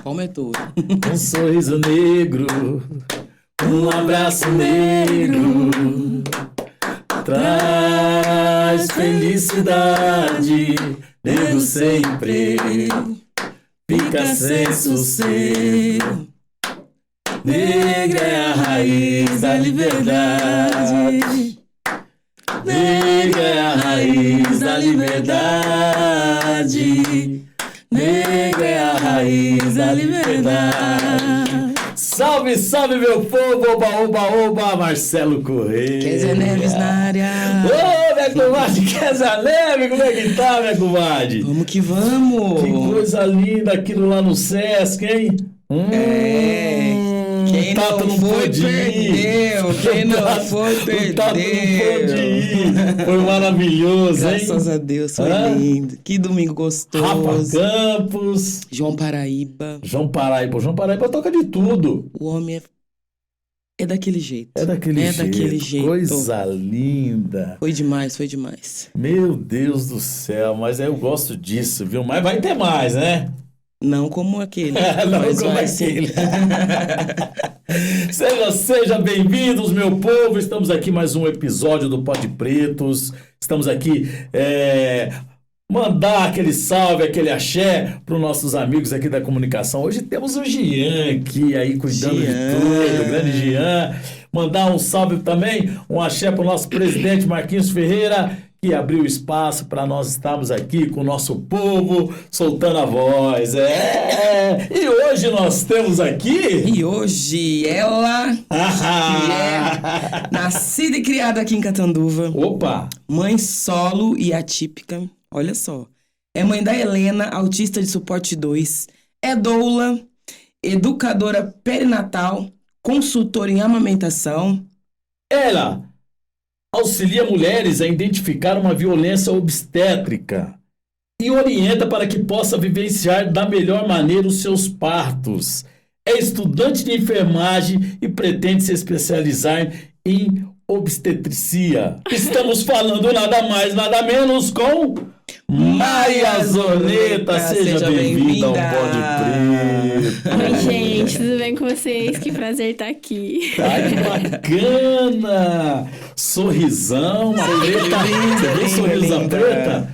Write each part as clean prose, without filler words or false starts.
Como é tudo? Um sorriso negro, um abraço negro, traz felicidade, nego sempre fica sem sossego. Negra é a raiz da liberdade. Negra é a raiz da liberdade. Negra é a raiz da liberdade. Salve, salve, meu povo! Oba, oba, oba! Marcelo Correia. Kézia Neves na área. Ô, minha comadre Kézia Neves, como é que tá, minha comadre? Vamos que vamos! Que coisa linda aquilo lá no Sesc, hein? Quem Tato não foi, pôde ir. perdeu. Quem não foi, O Tato não pôde perdeu. ir. Foi maravilhoso, hein? Graças a Deus, foi lindo. Que domingo gostoso. Rafa Campos. João Paraíba. João Paraíba. João Paraíba toca de tudo. O homem é daquele jeito. É daquele jeito. Coisa linda. Foi demais, foi demais. Meu Deus do céu, mas eu gosto disso, viu? Mas vai ter mais, né? Não como aquele. Não mas como vai aquele. sim. Seja bem-vindos, meu povo. Estamos aqui mais um episódio do Pod Pretos. Estamos aqui mandar aquele salve, aquele axé para os nossos amigos aqui da comunicação. Hoje temos o Jean aqui aí cuidando de tudo, o grande Jean. Mandar um salve também, um axé para o nosso presidente Marquinhos Ferreira, que abriu espaço para nós estarmos aqui com o nosso povo, soltando a voz. E hoje nós temos aqui... E hoje ela, que é nascida e criada aqui em Catanduva. Opa! Mãe solo e atípica. Olha só. É mãe da Helena, autista de suporte 2. É doula, educadora perinatal, consultora em amamentação. Ela auxilia mulheres a identificar uma violência obstétrica e orienta para que possa vivenciar da melhor maneira os seus partos. É estudante de enfermagem e pretende se especializar em obstetricia. Estamos falando nada mais, nada menos com Maia Zorneta. Seja bem-vinda ao Pod Preto. Oi, gente, tudo bem com vocês? Que prazer estar aqui. Ai, que bacana! Sorrisão, uma preta. Você viu sorrisão preta?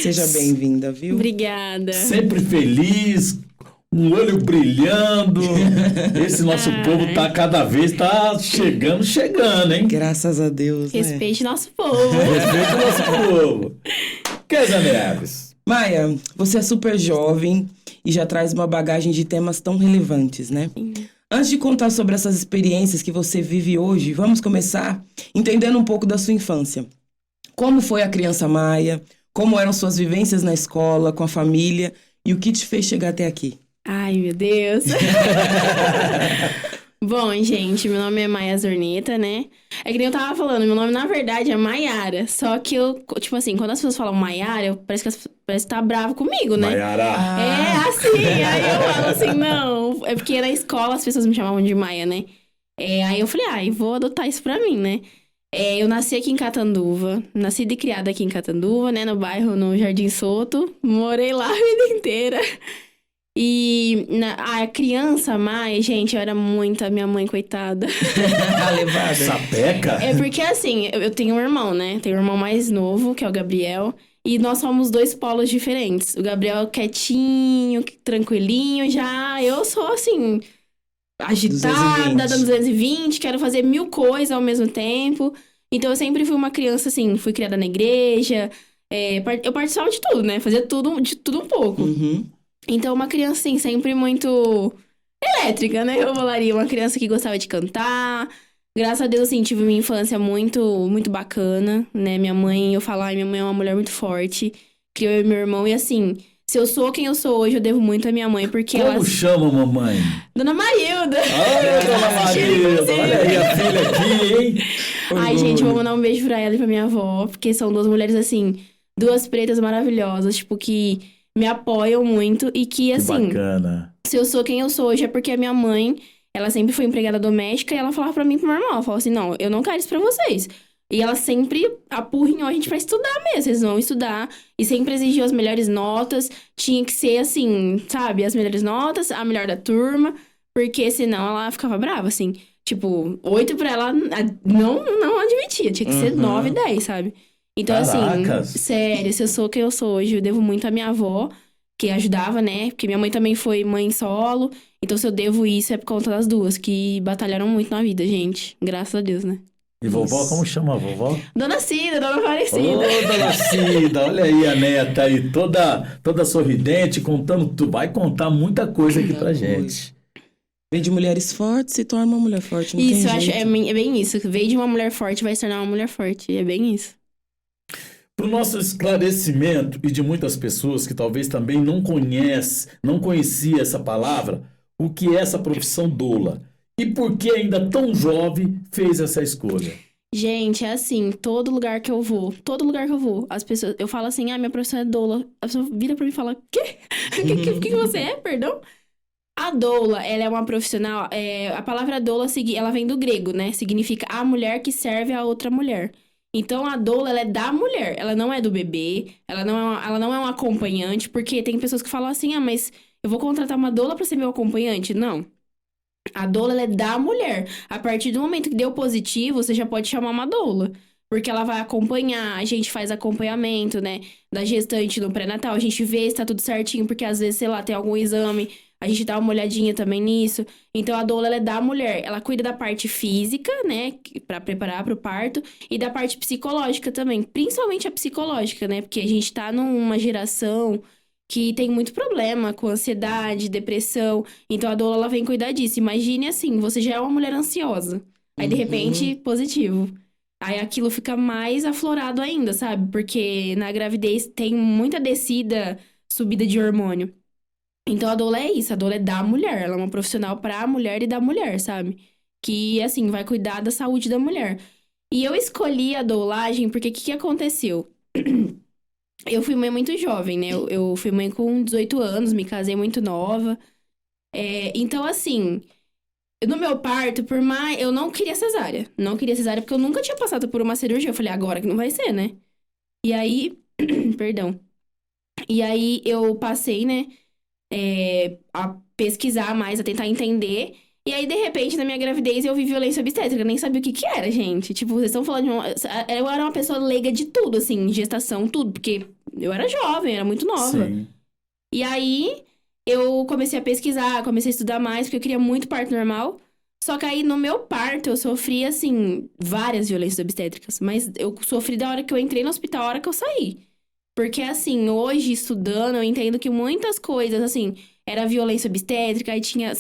Seja bem-vinda, viu? Obrigada. Sempre feliz, um olho brilhando. Esse nosso povo tá cada vez chegando, hein? Graças a Deus, né? Respeite nosso povo. Respeita o nosso povo. Kézia Neves. Maia, você é super jovem e já traz uma bagagem de temas tão relevantes, né? Antes de contar sobre essas experiências que você vive hoje, vamos começar entendendo um pouco da sua infância. Como foi a criança Maia? Como eram suas vivências na escola, com a família? E o que te fez chegar até aqui? Ai, meu Deus. Bom, gente, meu nome é Maia Zorneta, né? É que nem eu tava falando, meu nome na verdade é Maiara. Só que eu, tipo assim, quando as pessoas falam Maiara, parece que tá bravo comigo, né? Maiara. É assim, aí eu falo assim, não. É porque na escola as pessoas me chamavam de Maia, né? Aí eu falei, vou adotar isso pra mim, né? Eu nasci aqui em Catanduva, nascida e criada aqui em Catanduva, né? No bairro, no Jardim Soto. Morei lá a vida inteira. E a criança, Maia, gente, eu era muito a minha mãe, coitada. A levada. Sapeca? É porque, assim, eu tenho um irmão, né? Tenho um irmão mais novo, que é o Gabriel. E nós somos dois polos diferentes. O Gabriel quietinho, tranquilinho. Já eu sou, assim, agitada, 220. dando 220. Quero fazer 1000 coisas ao mesmo tempo. Então, eu sempre fui uma criança, assim, fui criada na igreja. Eu participava de tudo, né? Fazia de tudo um pouco. Uhum. Então, uma criança, assim, sempre muito elétrica, né? Eu falaria, uma criança que gostava de cantar. Graças a Deus, assim, tive uma infância muito, muito bacana, né? Minha mãe, eu falo, minha mãe é uma mulher muito forte. Criou eu e meu irmão. E, assim, se eu sou quem eu sou hoje, eu devo muito à minha mãe, porque Como ela... chama a mamãe? Dona Marilda! Ai, Dona Marilda, olha aí a filha aqui, hein? Ai, gente, eu vou mandar um beijo pra ela e pra minha avó, porque são duas mulheres, assim, duas pretas maravilhosas, tipo, que me apoiam muito e que, assim... Bacana. Se eu sou quem eu sou hoje é porque a minha mãe, ela sempre foi empregada doméstica e ela falava pra mim e pro meu irmão, ela falava assim, não, eu não quero isso pra vocês. E ela sempre apurrinhou a gente pra estudar mesmo. Vocês vão estudar. E sempre exigiu as melhores notas. Tinha que ser assim, sabe? As melhores notas, a melhor da turma. Porque senão ela ficava brava, assim. Tipo, 8 pra ela não admitia. Tinha que ser 9, 10, sabe? Então, Caracas. assim, sério, se eu sou quem eu sou hoje, eu devo muito à minha avó, que ajudava, né? Porque minha mãe também foi mãe solo. Então, se eu devo isso, é por conta das duas, que batalharam muito na vida, gente. Graças a Deus, né? E vovó, como chama a vovó? Dona Cida, Dona Ô, Aparecida. dona Cida, olha aí a neta aí, toda sorridente, contando tudo. Vai contar muita coisa aqui pra gente. Vem de mulheres fortes, se torna uma mulher forte, não Isso, tem eu acho, jeito. é bem isso. Veio de uma mulher forte, vai se tornar uma mulher forte. É bem isso. Para o nosso esclarecimento e de muitas pessoas que talvez também não conhecia essa palavra, o que é essa profissão doula? E por que ainda tão jovem fez essa escolha? Gente, é assim, todo lugar que eu vou, as pessoas, eu falo assim, minha profissão é doula. A pessoa vira pra mim e fala, quê? O que você é, perdão? A doula, ela é uma profissional, a palavra doula, ela vem do grego, né? Significa a mulher que serve a outra mulher. Então, a doula, ela é da mulher, ela não é do bebê, ela não é um acompanhante, porque tem pessoas que falam assim, mas eu vou contratar uma doula pra ser meu acompanhante? Não. A doula, ela é da mulher. A partir do momento que deu positivo, você já pode chamar uma doula. Porque ela vai acompanhar, a gente faz acompanhamento, né? Da gestante no pré-natal, a gente vê se tá tudo certinho, porque às vezes, sei lá, tem algum exame, a gente dá uma olhadinha também nisso. Então, a doula, ela é da mulher. Ela cuida da parte física, né? Pra preparar pro parto. E da parte psicológica também. Principalmente a psicológica, né? Porque a gente tá numa geração que tem muito problema com ansiedade, depressão. Então, a doula, ela vem cuidar disso. Imagine assim, você já é uma mulher ansiosa. Aí, de repente, positivo. Aí, aquilo fica mais aflorado ainda, sabe? Porque na gravidez tem muita descida, subida de hormônio. Então, a doula é isso. A doula é da mulher. Ela é uma profissional pra mulher e da mulher, sabe? Que, assim, vai cuidar da saúde da mulher. E eu escolhi a doulagem porque o que aconteceu? Eu fui mãe muito jovem, né? Eu fui mãe com 18 anos, me casei muito nova. Então, assim, no meu parto, por mais... Eu não queria cesárea. Não queria cesárea porque eu nunca tinha passado por uma cirurgia. Eu falei, agora que não vai ser, né? E aí... Perdão. E aí, eu passei, né? A pesquisar mais, a tentar entender. E aí, de repente, na minha gravidez, eu vi violência obstétrica. Eu nem sabia o que era, gente. Tipo, vocês estão falando de eu era uma pessoa leiga de tudo, assim, gestação, tudo. Porque eu era jovem, era muito nova. Sim. E aí, eu comecei a pesquisar, comecei a estudar mais, porque eu queria muito parto normal. Só que aí, no meu parto, eu sofri, assim, várias violências obstétricas. Mas eu sofri da hora que eu entrei no hospital, a hora que eu saí. Porque, assim, hoje, estudando, eu entendo que muitas coisas, assim, era violência obstétrica, aí tinha,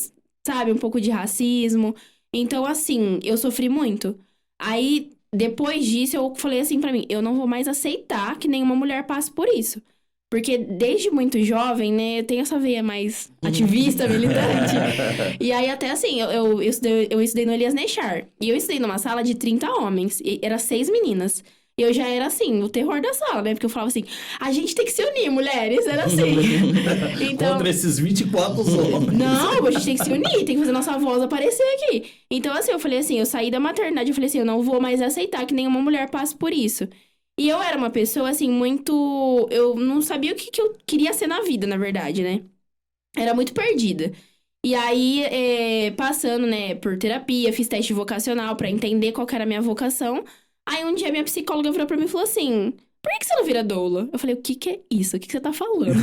sabe, um pouco de racismo. Então, assim, eu sofri muito. Aí, depois disso, eu falei assim pra mim, eu não vou mais aceitar que nenhuma mulher passe por isso. Porque desde muito jovem, né, eu tenho essa veia mais ativista, militante. E aí, até assim, eu estudei no Elias Nechar. E eu estudei numa sala de 30 homens, e era 6 meninas. Eu já era, assim, o terror da sala, né? Porque eu falava assim, a gente tem que se unir, mulheres. Era assim. Então, Contra esses 24 homens. não, a gente tem que se unir, tem que fazer nossa voz aparecer aqui. Então, assim, eu falei assim, eu saí da maternidade, eu falei assim, eu não vou mais aceitar que nenhuma mulher passe por isso. E eu era uma pessoa, assim, muito... Eu não sabia o que eu queria ser na vida, na verdade, né? Era muito perdida. E aí, passando, né, por terapia, fiz teste vocacional pra entender qual que era a minha vocação. Aí, um dia, minha psicóloga virou pra mim e falou assim... Por que você não vira doula? Eu falei, o que é isso? O que você tá falando?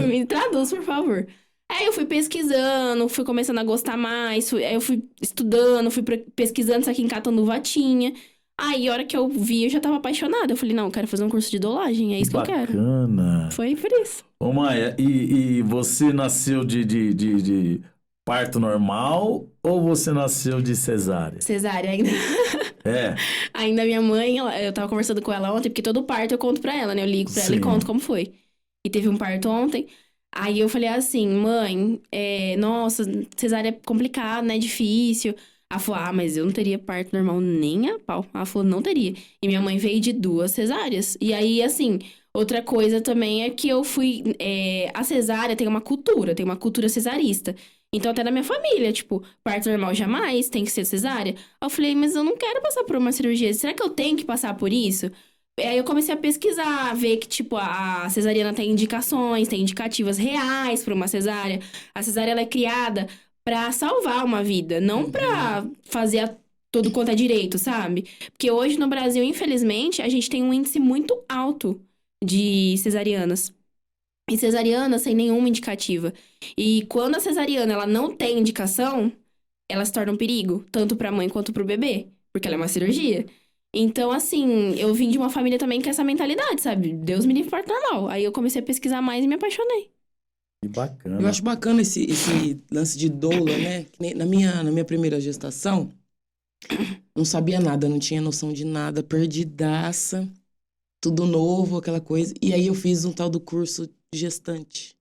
Me traduz, por favor. Aí, eu fui pesquisando, fui começando a gostar mais. Aí, eu fui estudando, pesquisando se aqui em Catanduva tinha. Aí, a hora que eu vi, eu já tava apaixonada. Eu falei, não, eu quero fazer um curso de doulagem, é isso que eu quero. Bacana. Foi por isso. Ô, Maia, e você nasceu de parto normal ou você nasceu de cesárea? Cesárea ainda. É. Ainda minha mãe, eu tava conversando com ela ontem, porque todo parto eu conto pra ela, né? Eu ligo pra ela e Sim. conto como foi. E teve um parto ontem. Aí eu falei assim, mãe, nossa, cesárea é complicado, né? Difícil. Ela falou, mas eu não teria parto normal nem a pau. Ela falou, não teria. E minha mãe veio de 2 cesáreas. E aí, assim, outra coisa também é que eu fui... a cesárea tem uma cultura cesarista. Então, até na minha família, tipo, parto normal jamais, tem que ser cesárea. Aí eu falei, mas eu não quero passar por uma cirurgia. Será que eu tenho que passar por isso? Aí eu comecei a pesquisar, ver que, tipo, a cesariana tem indicações, tem indicativas reais para uma cesárea. A cesárea, ela é criada pra salvar uma vida, não pra fazer todo quanto é direito, sabe? Porque hoje no Brasil, infelizmente, a gente tem um índice muito alto de cesarianas. E cesariana sem nenhuma indicativa. E quando a cesariana, ela não tem indicação, ela se torna um perigo, tanto pra mãe quanto pro bebê, porque ela é uma cirurgia. Então, assim, eu vim de uma família também com essa mentalidade, sabe? Deus me livre parto normal. Aí eu comecei a pesquisar mais e me apaixonei. Que bacana. Eu acho bacana esse lance de doula, né? Que nem na minha primeira gestação, não sabia nada, não tinha noção de nada, perdidaça, tudo novo, aquela coisa. E aí eu fiz um tal do curso de gestante.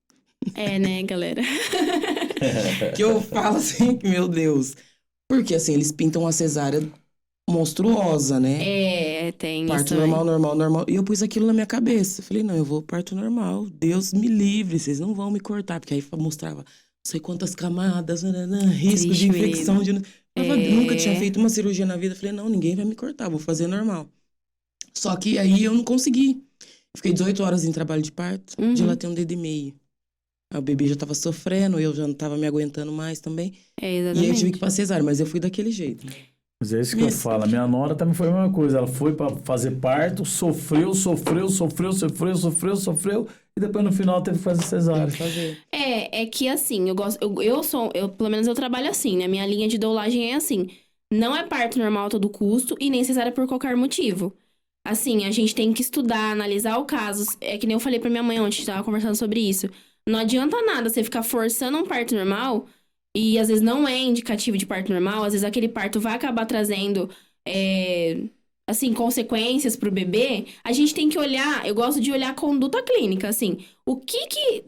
É, né, galera? Que eu falo assim, meu Deus. Porque assim, eles pintam a cesárea monstruosa, né? Tem Parto isso também. normal. E eu pus aquilo na minha cabeça. Eu falei, não, eu vou parto normal. Deus me livre, vocês não vão me cortar. Porque aí mostrava não sei quantas camadas, risco de Triste infecção. mesmo. Eu nunca tinha feito uma cirurgia na vida. Eu falei, não, ninguém vai me cortar, vou fazer normal. Só que aí eu não consegui. Fiquei 18 horas em trabalho de parto, dilatei um dedo e meio. Aí o bebê já tava sofrendo, eu já não tava me aguentando mais também. E aí eu tive Exatamente. que ir pra cesárea, mas eu fui daquele jeito. Mas é isso que eu falo. A minha nora também foi a mesma coisa. Ela foi pra fazer parto, sofreu. E depois no final teve que fazer cesárea. Fazer. É que assim, pelo menos eu trabalho assim, né? Minha linha de doulagem é assim. Não é parto normal a todo custo e nem cesárea por qualquer motivo. Assim, a gente tem que estudar, analisar o caso. É que nem eu falei pra minha mãe ontem, a gente tava conversando sobre isso. Não adianta nada você ficar forçando um parto normal e às vezes não é indicativo de parto normal, às vezes aquele parto vai acabar trazendo, assim, consequências pro bebê. A gente tem que olhar, eu gosto de olhar a conduta clínica, assim, o que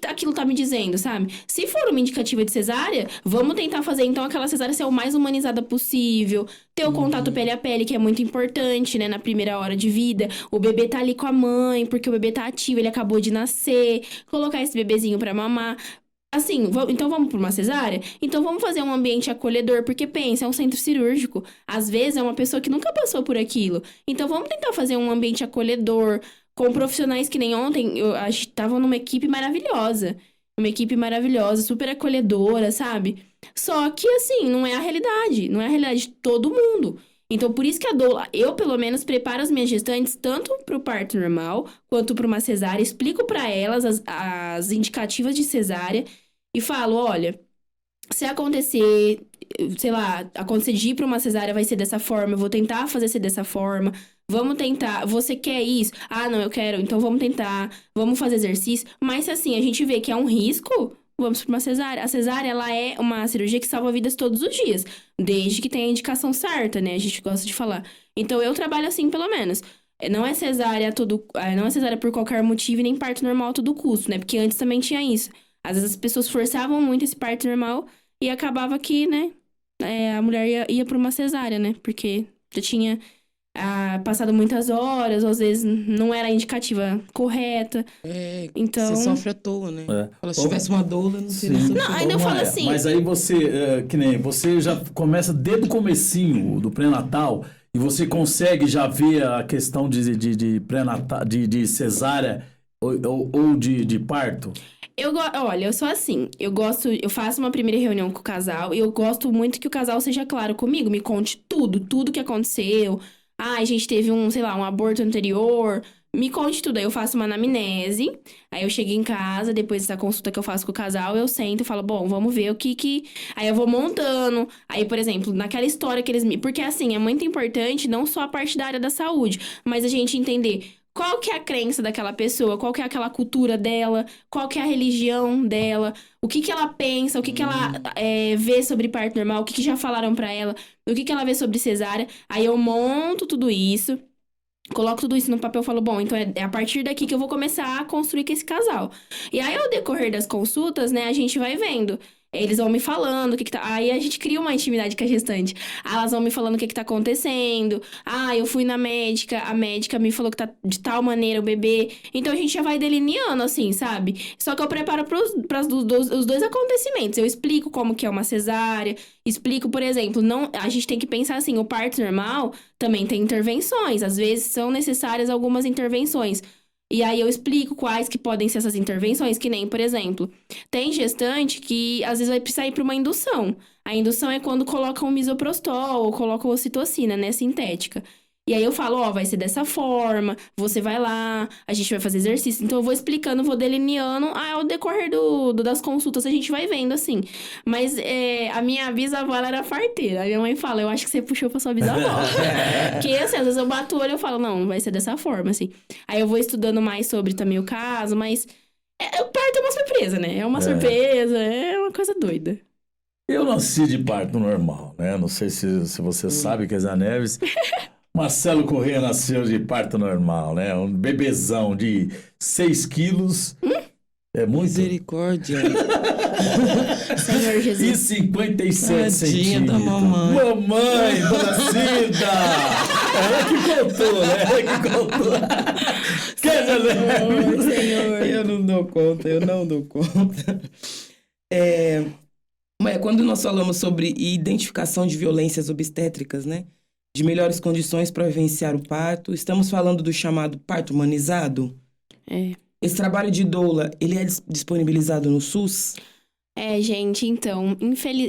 aquilo tá me dizendo, sabe? Se for uma indicativa de cesárea, vamos tentar fazer então aquela cesárea ser o mais humanizada possível, ter o contato pele a pele, que é muito importante, né, na primeira hora de vida. O bebê tá ali com a mãe, porque o bebê tá ativo, ele acabou de nascer, colocar esse bebezinho pra mamar. Assim, então vamos pra uma cesárea? Então vamos fazer um ambiente acolhedor, porque pensa, é um centro cirúrgico. Às vezes é uma pessoa que nunca passou por aquilo. Então vamos tentar fazer um ambiente acolhedor, com profissionais que nem ontem, a gente tava numa equipe maravilhosa. Uma equipe maravilhosa, super acolhedora, sabe? Só que assim, não é a realidade. Não é a realidade de todo mundo. Então, por isso que a doula, eu pelo menos preparo as minhas gestantes tanto pro parto normal quanto para uma cesárea, explico para elas as indicativas de cesárea e falo, olha, se acontecer, sei lá, acontecer de ir pra uma cesárea vai ser dessa forma, eu vou tentar fazer ser dessa forma, vamos tentar, você quer isso? Ah, não, eu quero, então vamos tentar, vamos fazer exercício, mas se assim, a gente vê que é um risco, vamos para uma cesárea. A cesárea, ela é uma cirurgia que salva vidas todos os dias. Desde que tenha a indicação certa, né? A gente gosta de falar. Então, eu trabalho assim, pelo menos. Não é cesárea não é cesárea por qualquer motivo e nem parto normal a todo custo, né? Porque antes também tinha isso. Às vezes as pessoas forçavam muito esse parto normal e acabava que, né? A mulher ia para uma cesárea, né? Porque já tinha passado muitas horas, ou às vezes não era a indicativa correta. Então... Você sofre à toa, né? É. Se tivesse uma doula, não teria Sim. sofrido. Não, ainda eu falo assim... Mas aí você, que nem, você já começa desde o comecinho do pré-natal e você consegue já ver a questão de pré-natal, de cesárea ou de parto? Olha, eu sou assim, eu faço uma primeira reunião com o casal e eu gosto muito que o casal seja claro comigo, me conte tudo que aconteceu. Ah, a gente teve um aborto anterior, me conte tudo. Aí eu faço uma anamnese, aí eu chego em casa, depois dessa consulta que eu faço com o casal, eu sento e falo, bom, vamos ver o que... Aí eu vou montando, aí, por exemplo, naquela história que eles me... Porque, assim, é muito importante não só a parte da área da saúde, mas a gente entender... Qual que é a crença daquela pessoa? Qual que é aquela cultura dela? Qual que é a religião dela? O que ela pensa? O que ela vê sobre parto normal? O que já falaram pra ela? O que ela vê sobre cesárea? Aí eu monto tudo isso, coloco tudo isso no papel e falo, bom, então é a partir daqui que eu vou começar a construir com esse casal. E aí, ao decorrer das consultas, né, a gente vai vendo. Eles vão me falando o que tá... Aí a gente cria uma intimidade com a gestante. Elas vão me falando o que tá acontecendo. Eu fui na médica, a médica me falou que tá de tal maneira o bebê. Então a gente já vai delineando, assim, sabe? Só que eu preparo os dois acontecimentos. Eu explico como que é uma cesárea. Explico, por exemplo, a gente tem que pensar assim, o parto normal também tem intervenções. Às vezes são necessárias algumas intervenções. E aí eu explico quais que podem ser essas intervenções, que nem, por exemplo, tem gestante que às vezes vai precisar ir para uma indução. A indução é quando colocam misoprostol ou colocam ocitocina, né, sintética. E aí eu falo, vai ser dessa forma, você vai lá, a gente vai fazer exercício. Então eu vou explicando, vou delineando, ao decorrer das consultas a gente vai vendo, assim. Mas a minha bisavó, ela era farteira. A minha mãe fala, eu acho que você puxou pra sua bisavó. Porque, assim, às vezes eu bato o olho e eu falo, não, vai ser dessa forma, assim. Aí eu vou estudando mais sobre também o caso, mas o parto é uma surpresa, né? É uma surpresa, é uma coisa doida. Eu nasci de parto normal, né? Não sei se você sabe, Kézia Neves. Marcelo Corrêa nasceu de parto normal, né? Um bebezão de 6 quilos. É muito. Misericórdia. Senhor Jesus. E 57 Tadinha centímetros. da mamãe. Mamãe, dona Cida! Ela que contou, né? Ela que contou. Senhor. Eu não dou conta. Mas quando nós falamos sobre identificação de violências obstétricas, né? De melhores condições para vivenciar o parto, estamos falando do chamado parto humanizado? Esse trabalho de doula, ele é disponibilizado no SUS? Gente, então,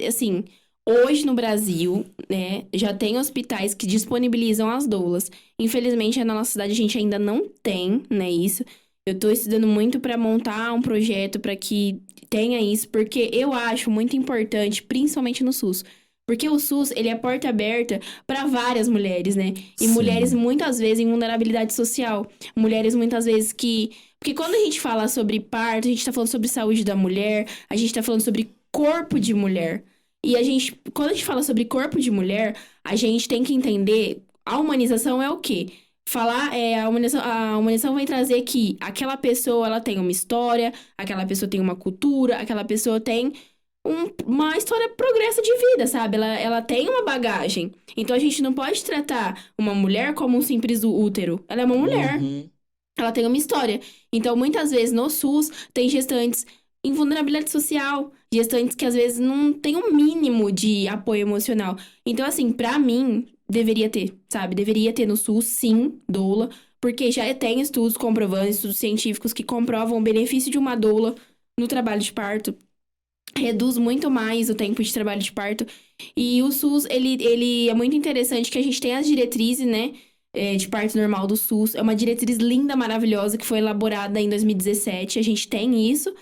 assim, hoje no Brasil, né, já tem hospitais que disponibilizam as doulas. Infelizmente, na nossa cidade a gente ainda não tem, né, isso. Eu tô estudando muito para montar um projeto para que tenha isso, porque eu acho muito importante, principalmente no SUS. Porque o SUS, ele é porta aberta para várias mulheres, né? E Sim. mulheres, muitas vezes, em vulnerabilidade social. Mulheres, muitas vezes, que... Porque quando a gente fala sobre parto, a gente tá falando sobre saúde da mulher, a gente tá falando sobre corpo de mulher. E quando a gente fala sobre corpo de mulher, a gente tem que entender, a humanização é o quê? A humanização vai trazer que aquela pessoa, ela tem uma história, aquela pessoa tem uma cultura, aquela pessoa tem... uma história progressa de vida, sabe? Ela tem uma bagagem. Então, a gente não pode tratar uma mulher como um simples útero. Ela é uma mulher. Ela tem uma história. Então, muitas vezes, no SUS, tem gestantes em vulnerabilidade social. Gestantes que, às vezes, não têm um mínimo de apoio emocional. Então, assim, pra mim, deveria ter, sabe? Deveria ter no SUS, sim, doula. Porque já tem estudos comprovando, estudos científicos que comprovam o benefício de uma doula no trabalho de parto. Reduz muito mais o tempo de trabalho de parto. E o SUS, ele é muito interessante que a gente tem as diretrizes, né? De parto normal do SUS. É uma diretriz linda, maravilhosa, que foi elaborada em 2017. A gente tem isso.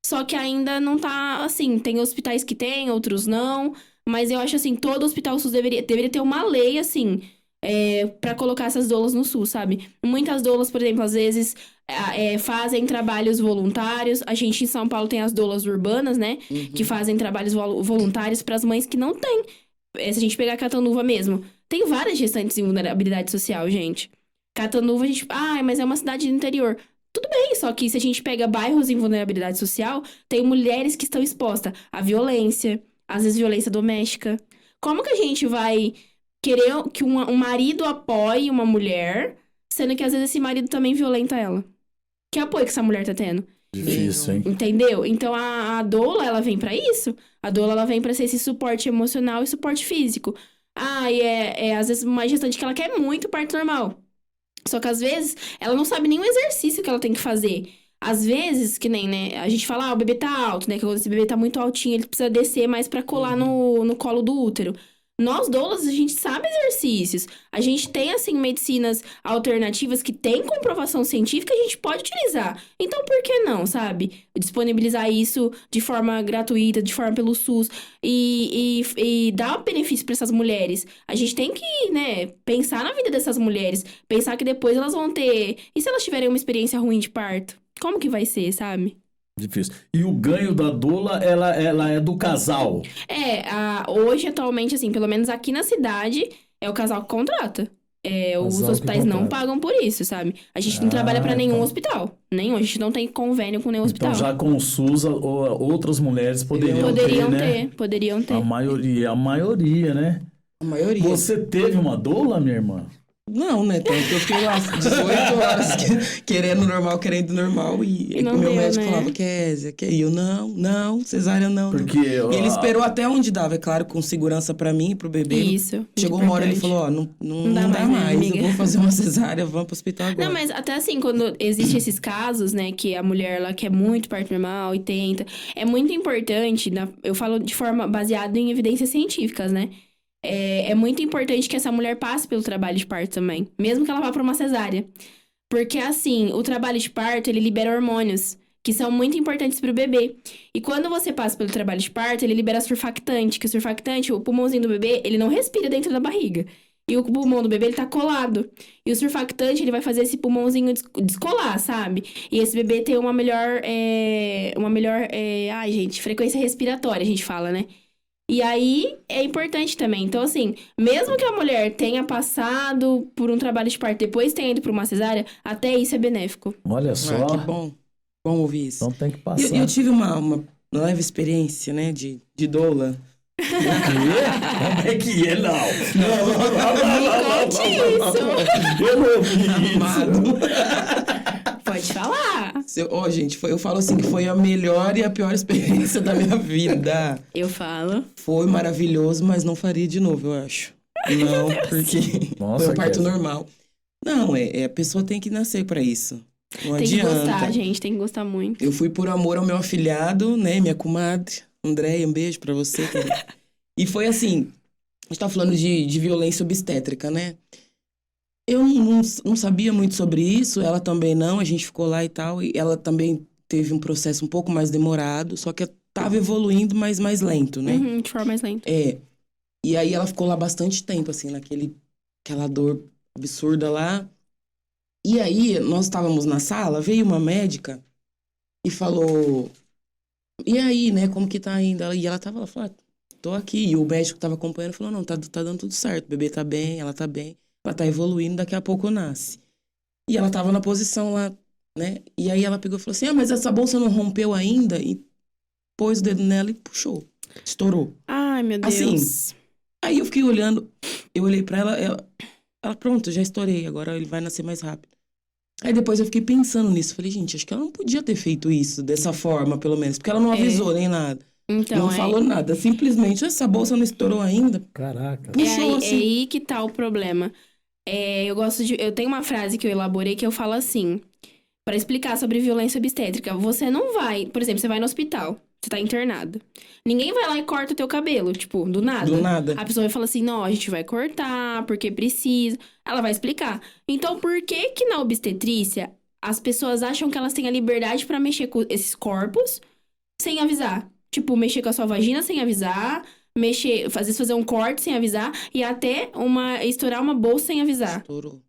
Só que ainda não tá, assim... Tem hospitais que tem, outros não. Mas eu acho, assim, todo hospital SUS deveria ter uma lei, assim... pra colocar essas doulas no SUS, sabe? Muitas doulas, por exemplo, às vezes... fazem trabalhos voluntários. A gente em São Paulo tem as doulas urbanas, né? Que fazem trabalhos voluntários para as mães que não têm. Se a gente pegar Catanduva mesmo, tem várias gestantes em vulnerabilidade social, gente. Catanduva, a gente... mas é uma cidade do interior. Tudo bem, só que se a gente pega bairros em vulnerabilidade social, tem mulheres que estão expostas à violência, às vezes violência doméstica. Como que a gente vai querer que um marido apoie uma mulher, sendo que às vezes esse marido também violenta ela? Que apoio que essa mulher tá tendo? Difícil, hein? Entendeu? Então, a doula, ela vem pra isso. A doula, ela vem pra ser esse suporte emocional e suporte físico. Às vezes, uma gestante que ela quer muito parto normal. Só que, às vezes, ela não sabe nem o exercício que ela tem que fazer. Às vezes, que nem, né? A gente fala, o bebê tá alto, né? Que quando esse bebê tá muito altinho, ele precisa descer mais pra colar no colo do útero. Nós, doulas, a gente sabe exercícios. A gente tem, assim, medicinas alternativas que têm comprovação científica que a gente pode utilizar. Então, por que não, sabe? Disponibilizar isso de forma gratuita, de forma pelo SUS e dar benefício para essas mulheres. A gente tem que, né, pensar na vida dessas mulheres. Pensar que depois elas vão ter... E se elas tiverem uma experiência ruim de parto? Como que vai ser, sabe? Difícil. E o ganho da doula, ela é do casal? Hoje, atualmente, assim, pelo menos aqui na cidade, é o casal que contrata. os Casal que hospitais não contrata. pagam por isso, sabe? A gente não trabalha pra nenhum então. hospital. Nenhum. A gente não tem convênio com nenhum hospital. Então já com o SUS, outras mulheres poderiam ter, né? Poderiam ter. A maioria, né? A maioria. Você teve uma doula, minha irmã? Não, né? Tanto que eu fiquei lá 18 horas querendo normal. E não o meu deu, médico né? falava, Kézia, e eu, não, cesárea não. Porque... E ele esperou até onde dava, é claro, com segurança pra mim e pro bebê. Isso. Chegou muito uma hora, ele importante. falou, não Não dá dá mais, né, mais, amiga? eu vou fazer uma cesárea, vamos pro hospital agora. Não, mas até assim, quando existem esses casos, né, que a mulher, ela quer muito parto normal e tenta, é muito importante, eu falo de forma baseada em evidências científicas, né? É muito importante que essa mulher passe pelo trabalho de parto também, mesmo que ela vá pra uma cesárea. Porque, assim, o trabalho de parto, ele libera hormônios, que são muito importantes pro bebê. E quando você passa pelo trabalho de parto, ele libera surfactante, que o surfactante, o pulmãozinho do bebê, ele não respira dentro da barriga. E o pulmão do bebê, ele tá colado. E o surfactante, ele vai fazer esse pulmãozinho descolar, sabe? E esse bebê ter uma melhor, frequência respiratória, a gente fala, né? E aí, é importante também. Então, assim, mesmo que a mulher tenha passado por um trabalho de parto, depois tenha ido pra uma cesárea, até isso é benéfico. Olha só. Que bom ouvir isso. Então tem que passar. E eu tive uma leve experiência, né, de doula. Como é que é? Não. Me conte isso. Eu não ouvi Amado. isso. Pode falar. Gente, eu falo assim que foi a melhor e a pior experiência da minha vida. Eu falo. Foi maravilhoso, mas não faria de novo, eu acho. Não, porque Nossa, foi um parto Kézia. normal. Não, a pessoa tem que nascer pra isso. Não Tem que adianta. gostar, gente. Tem que gostar muito. Eu fui por amor ao meu afilhado, né? Minha comadre, Andréia, um beijo pra você também. E foi assim, a gente tá falando de violência obstétrica, né? Eu não sabia muito sobre isso, ela também não, a gente ficou lá e tal. E ela também teve um processo um pouco mais demorado, só que tava evoluindo, mas mais lento, né? Uhum, de forma mais lenta. E aí ela ficou lá bastante tempo, assim, aquela dor absurda lá. E aí, nós estávamos na sala, veio uma médica e falou... E aí, né, como que tá ainda? E ela tava lá, falou, tô aqui. E o médico que tava acompanhando falou, não, tá dando tudo certo, o bebê tá bem, ela tá evoluindo, daqui a pouco nasce. E ela tava na posição lá, né? E aí ela pegou e falou assim, mas essa bolsa não rompeu ainda? E pôs o dedo nela e puxou, estourou. Ai, meu Deus. Assim, aí eu fiquei olhando, eu olhei pra ela, pronto, já estourei, agora ele vai nascer mais rápido. Aí depois eu fiquei pensando nisso, falei, gente, acho que ela não podia ter feito isso dessa forma, pelo menos, porque ela não avisou nem nada. Então, não falou nada, simplesmente, essa bolsa não estourou ainda. Caraca. Puxou é assim. aí que tá o problema. Eu tenho uma frase que eu elaborei que eu falo assim, pra explicar sobre violência obstétrica. Você não vai, por exemplo, você vai no hospital, você tá internado. Ninguém vai lá e corta o teu cabelo, tipo, do nada. Do nada. A pessoa vai falar assim, não, a gente vai cortar, porque precisa. Ela vai explicar. Então, por que que na obstetrícia as pessoas acham que elas têm a liberdade pra mexer com esses corpos sem avisar? Tipo, mexer com a sua vagina sem avisar, às vezes fazer um corte sem avisar e até estourar uma bolsa sem avisar. Estourou.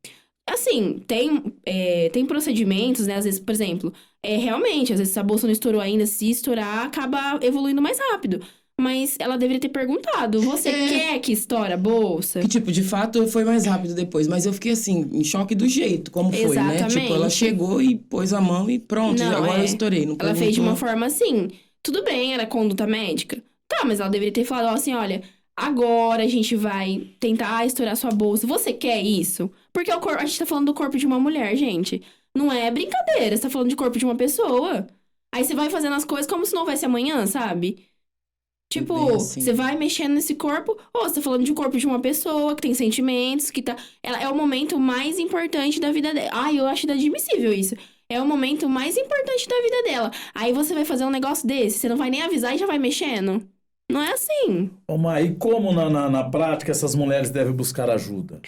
Assim, tem procedimentos, né? Às vezes, por exemplo, realmente, às vezes se a bolsa não estourou ainda, se estourar, acaba evoluindo mais rápido. Mas ela deveria ter perguntado, você quer que estoure a bolsa? Que, tipo, de fato, foi mais rápido depois. Mas eu fiquei, assim, em choque do jeito, como foi, né? Exatamente. Tipo, ela chegou e pôs a mão e pronto, agora eu estourei. Não Ela fez de uma perguntou. forma assim, tudo bem, era conduta médica. Tá, mas ela deveria ter falado assim, olha, agora a gente vai tentar estourar sua bolsa. Você quer isso? Porque a gente tá falando do corpo de uma mulher, gente. Não é brincadeira, você tá falando de corpo de uma pessoa. Aí você vai fazendo as coisas como se não houvesse amanhã, sabe? Tipo, Bem assim. você vai mexendo nesse corpo, ou você tá falando de um corpo de uma pessoa que tem sentimentos, que tá... Ela é o momento mais importante da vida dela. Ai, eu acho inadmissível isso. É o momento mais importante da vida dela. Aí você vai fazer um negócio desse, você não vai nem avisar e já vai mexendo. Não é assim. Ô, Má, e como na prática essas mulheres devem buscar ajuda?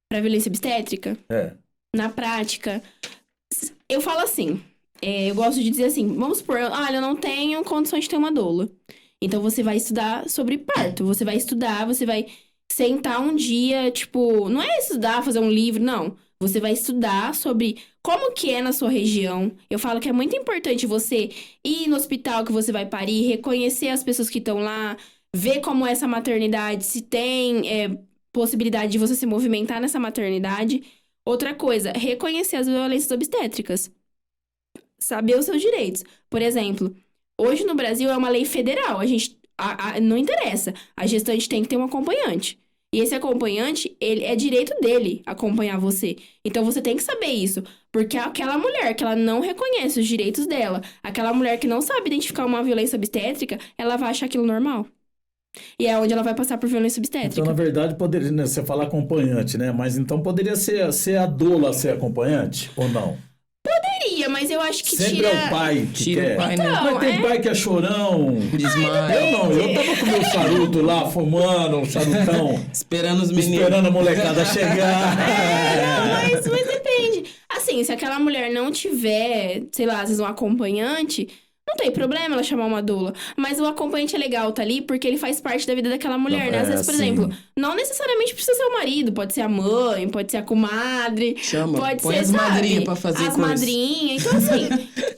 Pra violência obstétrica, na prática, eu falo assim, eu gosto de dizer assim, vamos supor, olha, eu não tenho condições de ter uma doula. Então você vai estudar sobre parto, você vai sentar um dia, tipo, não é estudar, fazer um livro, não. Você vai estudar sobre como que é na sua região. Eu falo que é muito importante você ir no hospital que você vai parir, reconhecer as pessoas que estão lá, ver como é essa maternidade, se tem possibilidade de você se movimentar nessa maternidade. Outra coisa, reconhecer as violências obstétricas. Saber os seus direitos. Por exemplo, hoje no Brasil é uma lei federal. Não interessa. A gestante tem que ter um acompanhante. E esse acompanhante, é direito dele acompanhar você. Então, você tem que saber isso. Porque aquela mulher que ela não reconhece os direitos dela, aquela mulher que não sabe identificar uma violência obstétrica, ela vai achar aquilo normal. E é onde ela vai passar por violência obstétrica. Então, na verdade, poderia, né, você fala acompanhante, né? Mas então poderia ser a doula ser acompanhante, ou não? Poderia, mas eu acho que sempre tira... é o pai que Tira quer. o pai, né? Mas tem pai que é chorão. Desmaia. Eu não, eu tava com meu charuto lá, fumando, um charutão, Esperando os meninos. esperando a molecada chegar. Mas depende. Assim, se aquela mulher não tiver, sei lá, às vezes um acompanhante, não tem problema ela chamar uma doula. Mas o acompanhante é legal, tá ali, porque ele faz parte da vida daquela mulher, né? Às vezes, por exemplo, não necessariamente precisa ser o marido, pode ser a mãe, pode ser a comadre. Chama, pode põe ser, as madrinhas pra fazer as coisa. madrinhas. Então, assim,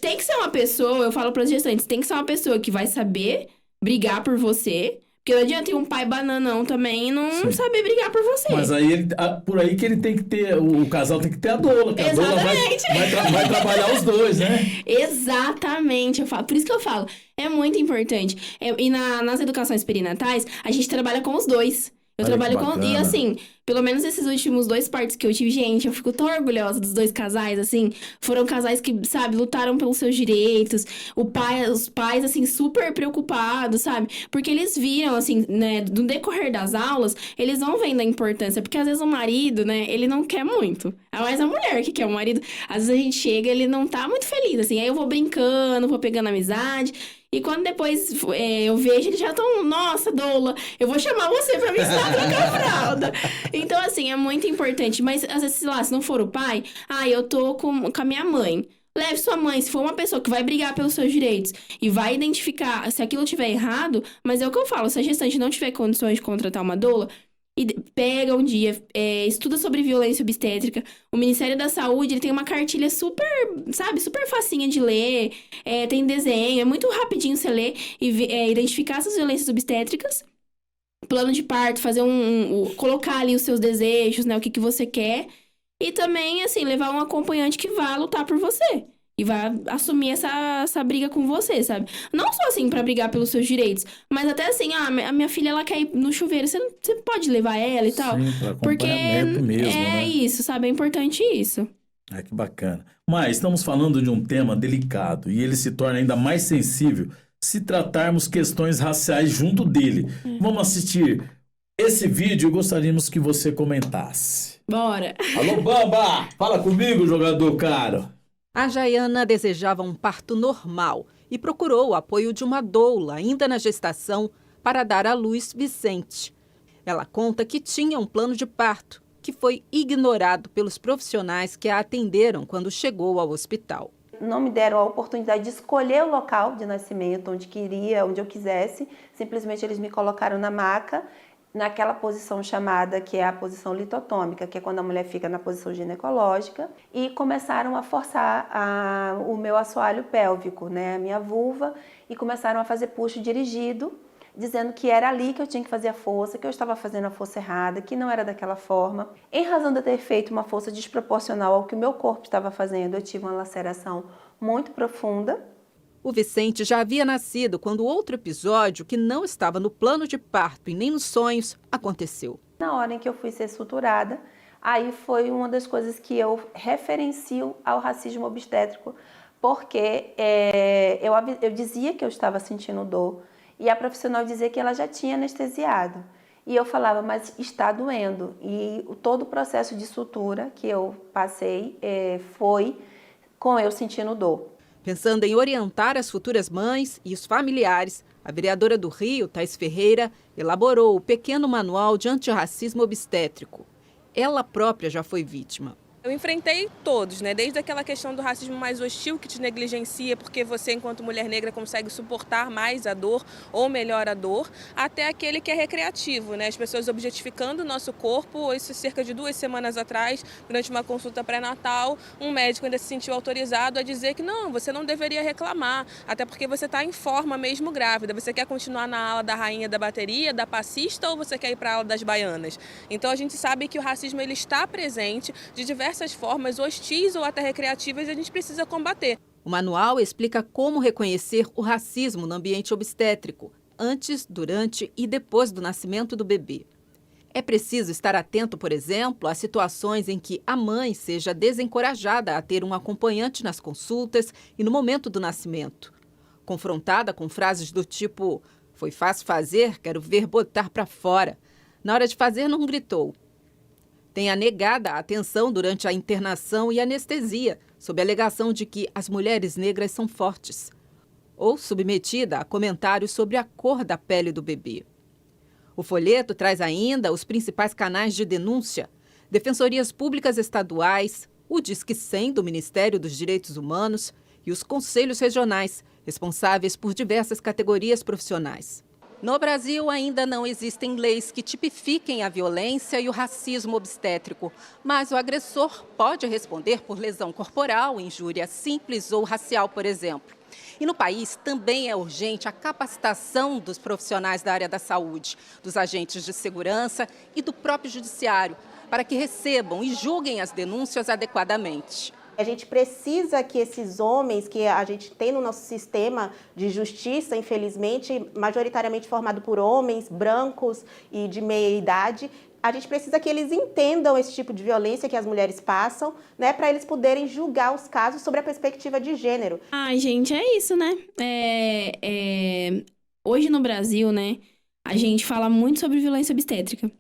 tem que ser uma pessoa, eu falo pras gestantes, tem que ser uma pessoa que vai saber brigar por você. Porque não adianta ir um pai bananão também e não saber brigar por você. Mas aí, por aí que ele tem que ter, o casal tem que ter a doula, que a doula vai trabalhar os dois, né? Exatamente, por isso que eu falo, é muito importante. E nas educações perinatais, a gente trabalha com os dois. Eu Olha trabalho que com... E bacana. assim, pelo menos esses últimos 2 partos que eu tive, gente, eu fico tão orgulhosa dos 2 casais, assim. Foram casais que, sabe, lutaram pelos seus direitos. Os pais, assim, super preocupados, sabe? Porque eles viram, assim, né, no decorrer das aulas, eles vão vendo a importância. Porque às vezes o marido, né, ele não quer muito. É mais a mulher que quer o marido. Às vezes a gente chega, ele não tá muito feliz, assim. Aí eu vou brincando, vou pegando amizade. E quando depois eu vejo, eles já estão, nossa, doula, eu vou chamar você pra me ensinar a trocar a fralda. Então, assim, é muito importante. Mas, às vezes, sei lá, se não for o pai, eu tô com a minha mãe. Leve sua mãe, se for uma pessoa que vai brigar pelos seus direitos e vai identificar se aquilo estiver errado, mas é o que eu falo, se a gestante não tiver condições de contratar uma doula, pega um dia, estuda sobre violência obstétrica. O Ministério da Saúde, ele tem uma cartilha super, sabe, super facinha de ler, tem desenho, é muito rapidinho você ler e identificar essas violências obstétricas, plano de parto, fazer colocar ali os seus desejos, né, o que você quer, e também, assim, levar um acompanhante que vá lutar por você. E vai assumir essa briga com você, sabe? Não só assim pra brigar pelos seus direitos, mas até assim, a minha filha, ela quer ir no chuveiro, você pode levar ela e tal? Sim, pra Porque acompanhamento mesmo, né? isso, sabe? É importante isso. Que bacana. Mas estamos falando de um tema delicado e ele se torna ainda mais sensível se tratarmos questões raciais junto dele. Vamos assistir esse vídeo e gostaríamos que você comentasse. Bora! Alô, Bamba! Fala comigo, jogador caro! A Jaiana desejava um parto normal e procurou o apoio de uma doula, ainda na gestação, para dar à luz Vicente. Ela conta que tinha um plano de parto, que foi ignorado pelos profissionais que a atenderam quando chegou ao hospital. Não me deram a oportunidade de escolher o local de nascimento, onde eu quisesse. Simplesmente eles me colocaram na maca, naquela posição chamada, que é a posição litotômica, que é quando a mulher fica na posição ginecológica, e começaram a forçar o meu assoalho pélvico, né, a minha vulva, e começaram a fazer puxo dirigido, dizendo que era ali que eu tinha que fazer a força, que eu estava fazendo a força errada, que não era daquela forma. Em razão de eu ter feito uma força desproporcional ao que o meu corpo estava fazendo, eu tive uma laceração muito profunda. O Vicente já havia nascido quando outro episódio, que não estava no plano de parto e nem nos sonhos, aconteceu. Na hora em que eu fui ser suturada, aí foi uma das coisas que eu referencio ao racismo obstétrico, porque eu dizia que eu estava sentindo dor e a profissional dizia que ela já tinha anestesiado. E eu falava, mas está doendo. E todo o processo de sutura que eu passei foi com eu sentindo dor. Pensando em orientar as futuras mães e os familiares, a vereadora do Rio, Thais Ferreira, elaborou o pequeno manual de antirracismo obstétrico. Ela própria já foi vítima. Eu enfrentei todos, né? Desde aquela questão do racismo mais hostil, que te negligencia porque você, enquanto mulher negra, consegue suportar mais a dor ou melhor a dor, até aquele que é recreativo, né? As pessoas objetificando o nosso corpo. Isso cerca de 2 semanas atrás, durante uma consulta pré-natal, um médico ainda se sentiu autorizado a dizer que não, você não deveria reclamar, até porque você está em forma mesmo grávida. Você quer continuar na ala da rainha da bateria, da passista, ou você quer ir para a ala das baianas? Então a gente sabe que o racismo ele está presente de diversas formas hostis ou até recreativas, e a gente precisa combater. O manual explica como reconhecer o racismo no ambiente obstétrico, antes, durante e depois do nascimento do bebê. É preciso estar atento, por exemplo, a situações em que a mãe seja desencorajada a ter um acompanhante nas consultas e no momento do nascimento. Confrontada com frases do tipo: "Foi fácil fazer, quero ver botar para fora. Na hora de fazer, não gritou." Tenha negada a atenção durante a internação e anestesia, sob a alegação de que as mulheres negras são fortes. Ou submetida a comentários sobre a cor da pele do bebê. O folheto traz ainda os principais canais de denúncia: defensorias públicas estaduais, o Disque 100 do Ministério dos Direitos Humanos e os conselhos regionais, responsáveis por diversas categorias profissionais. No Brasil, ainda não existem leis que tipifiquem a violência e o racismo obstétrico, mas o agressor pode responder por lesão corporal, injúria simples ou racial, por exemplo. E no país também é urgente a capacitação dos profissionais da área da saúde, dos agentes de segurança e do próprio judiciário, para que recebam e julguem as denúncias adequadamente. A gente precisa que esses homens que a gente tem no nosso sistema de justiça, infelizmente, majoritariamente formado por homens brancos e de meia idade, a gente precisa que eles entendam esse tipo de violência que as mulheres passam, né, para eles poderem julgar os casos sobre a perspectiva de gênero. Ai, gente, é isso, né? Hoje no Brasil, né, a gente fala muito sobre violência obstétrica.